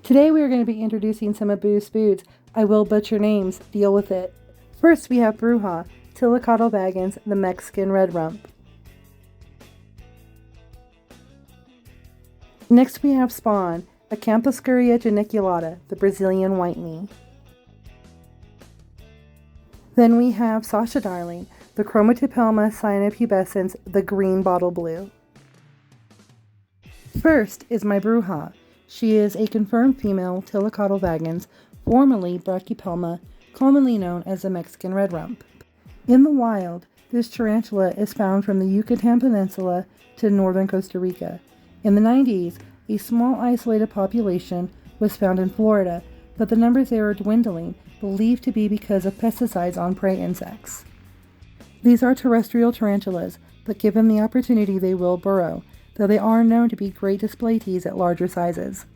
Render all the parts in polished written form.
Today we are going to be introducing some of Boo's Spoods. I will butcher names, deal with it. First we have Bruja, Tlilocatl vagans, the Mexican red rump. Next we have Spawn, Acanthoscurria Geniculata, the Brazilian white knee. Then we have Sasha Darling, the Chromotopelma Cyaneopubescens, the green bottle blue. First is my Bruja. She is a confirmed female Tlilocatl vagans, formerly Brachypelma, commonly known as the Mexican red rump. In the wild, this tarantula is found from the Yucatan Peninsula to northern Costa Rica. In the 90s, a small isolated population was found in Florida, but the numbers there are dwindling, believed to be because of pesticides on prey insects. These are terrestrial tarantulas, but given the opportunity they will burrow, though they are known to be great display tees at larger sizes.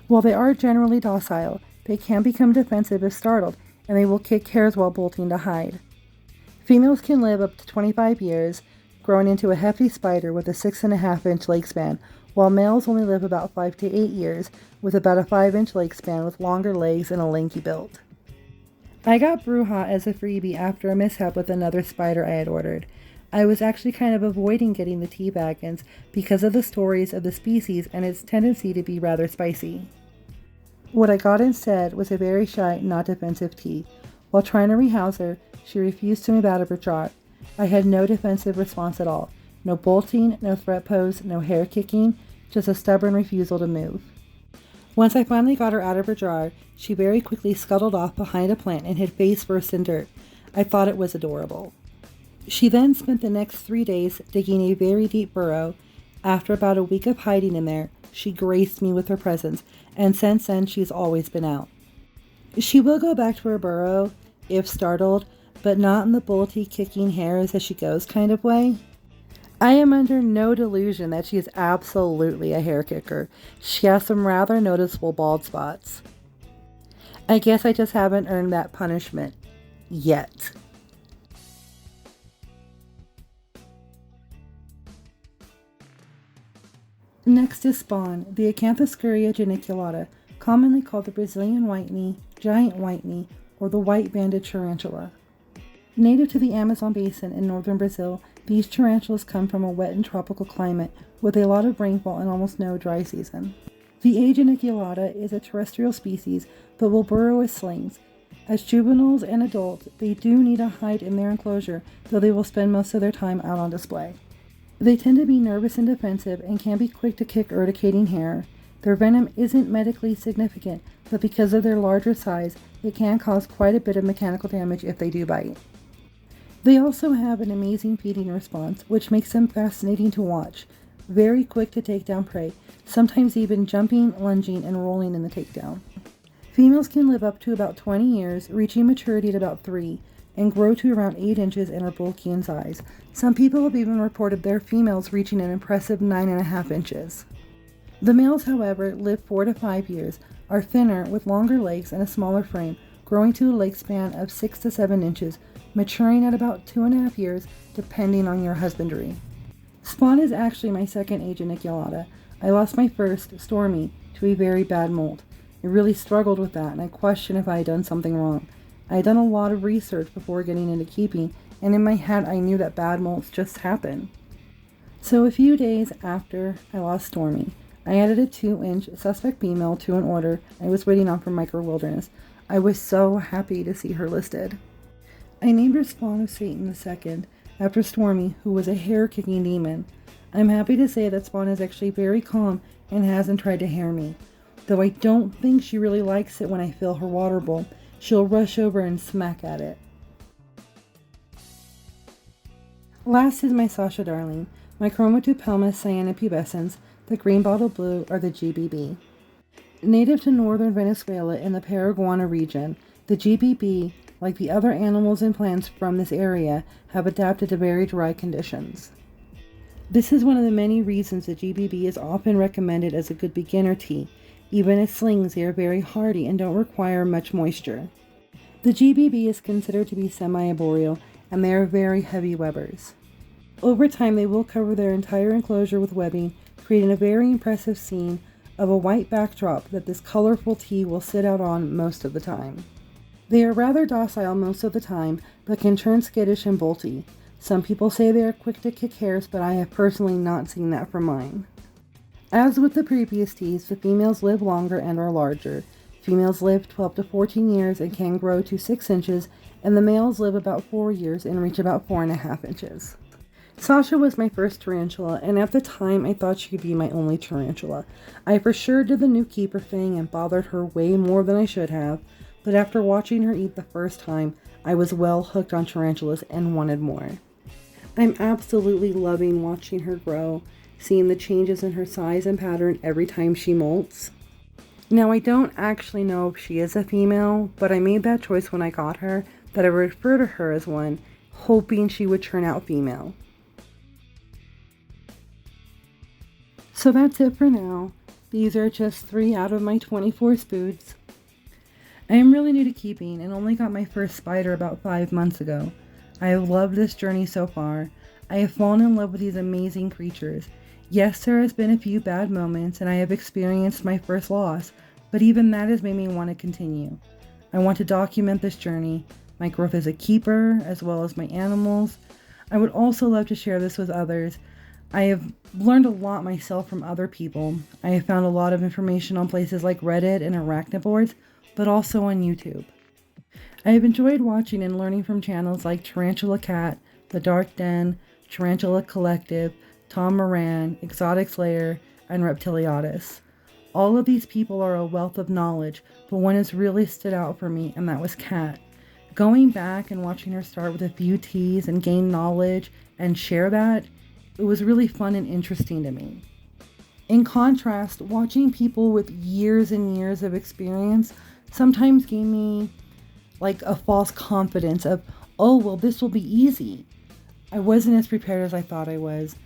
While they are generally docile, they can become defensive if startled, and they will kick hairs while bolting to hide. Females can live up to 25 years, growing into a hefty spider with a 6.5-inch leg span, while males only live about 5 to 8 years, with about a 5-inch leg span with longer legs and a lanky build. I got Bruja as a freebie after a mishap with another spider I had ordered. I was actually kind of avoiding getting the tea vagans because of the stories of the species and its tendency to be rather spicy. What I got instead was a very shy, not defensive tea. While trying to rehouse her, she refused to move out of her jar. I had no defensive response at all. No bolting, no threat pose, no hair kicking, just a stubborn refusal to move. Once I finally got her out of her jar, she very quickly scuttled off behind a plant and hid face first in dirt. I thought it was adorable. She then spent the next 3 days digging a very deep burrow. After about a week of hiding in there, she graced me with her presence, and since then she's always been out. She will go back to her burrow, if startled, but not in the bolty kicking hairs as she goes kind of way. I am under no delusion that she is absolutely a hair kicker. She has some rather noticeable bald spots. I guess I just haven't earned that punishment. Yet. Next is Spawn, the Acanthoscurria Geniculata, commonly called the Brazilian white knee, giant white knee, or the white-banded tarantula. Native to the Amazon basin in northern Brazil, these tarantulas come from a wet and tropical climate with a lot of rainfall and almost no dry season. The A. geniculata is a terrestrial species, but will burrow with slings. As juveniles and adults, they do need to hide in their enclosure, though they will spend most of their time out on display. They tend to be nervous and defensive and can be quick to kick urticating hair. Their venom isn't medically significant, but because of their larger size, it can cause quite a bit of mechanical damage if they do bite. They also have an amazing feeding response, which makes them fascinating to watch. Very quick to take down prey, sometimes even jumping, lunging, and rolling in the takedown. Females can live up to about 20 years, reaching maturity at about 3, and grow to around 8 inches and are bulky in size. Some people have even reported their females reaching an impressive 9.5 inches. The males, however, live 4 to 5 years, are thinner with longer legs and a smaller frame, growing to a leg span of 6 to 7 inches, maturing at about 2.5 years, depending on your husbandry. Spawn is actually my second A. geniculata. I lost my first, Stormy, to a very bad molt. I really struggled with that, and I questioned if I had done something wrong. I had done a lot of research before getting into keeping, and in my head I knew that bad molts just happen. So a few days after I lost Stormy, I added a 2-inch suspect female to an order I was waiting on from Micro Wilderness. I was so happy to see her listed. I named her Spawn of Satan II, after Stormy, who was a hair-kicking demon. I'm happy to say that Spawn is actually very calm and hasn't tried to hair me. Though I don't think she really likes it when I fill her water bowl. She'll rush over and smack at it. Last is my Sasha Darling, my Chromotopelma Cyaneopubescens, the green bottle blue, or the GBB. Native to northern Venezuela in the Paraguay region, the GBB, like the other animals and plants from this area, have adapted to very dry conditions. This is one of the many reasons the GBB is often recommended as a good beginner tea. Even as slings, they are very hardy and don't require much moisture. The GBB is considered to be semi-arboreal, and they are very heavy webbers. Over time, they will cover their entire enclosure with webbing, creating a very impressive scene of a white backdrop that this colorful tea will sit out on most of the time. They are rather docile most of the time, but can turn skittish and bolty. Some people say they are quick to kick hairs, but I have personally not seen that from mine. As with the previous teas, the females live longer and are larger. Females live 12 to 14 years and can grow to 6 inches, and the males live about 4 years and reach about 4.5 inches. Sasha was my first tarantula, and at the time I thought she could be my only tarantula. I for sure did the new keeper thing and bothered her way more than I should have, but after watching her eat the first time, I was well hooked on tarantulas and wanted more. I'm absolutely loving watching her grow, seeing the changes in her size and pattern every time she molts. Now, I don't actually know if she is a female, but I made that choice when I got her, that I would refer to her as one, hoping she would turn out female. So that's it for now. These are just 3 out of my 24 Spoods. I am really new to keeping and only got my first spider about 5 months ago. I have loved this journey so far. I have fallen in love with these amazing creatures. Yes, there has been a few bad moments and I have experienced my first loss, but even that has made me want to continue. I want to document this journey, my growth as a keeper, as well as my animals. I would also love to share this with others. I have learned a lot myself from other people. I have found a lot of information on places like Reddit and arachnoboards, but also on YouTube. I have enjoyed watching and learning from channels like Tarantula Cat, The Dark Den, Tarantula Collective, Tom Moran, Exotic Slayer, and Reptiliatus. All of these people are a wealth of knowledge, but one has really stood out for me, and that was Kat. Going back and watching her start with a few teas and gain knowledge and share that, it was really fun and interesting to me. In contrast, watching people with years and years of experience sometimes gave me like a false confidence of, oh, well, this will be easy. I wasn't as prepared as I thought I was,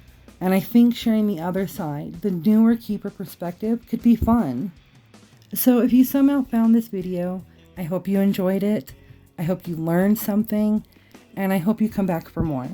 and I think sharing the other side, the newer keeper perspective, could be fun. So if you somehow found this video, I hope you enjoyed it, I hope you learned something, and I hope you come back for more.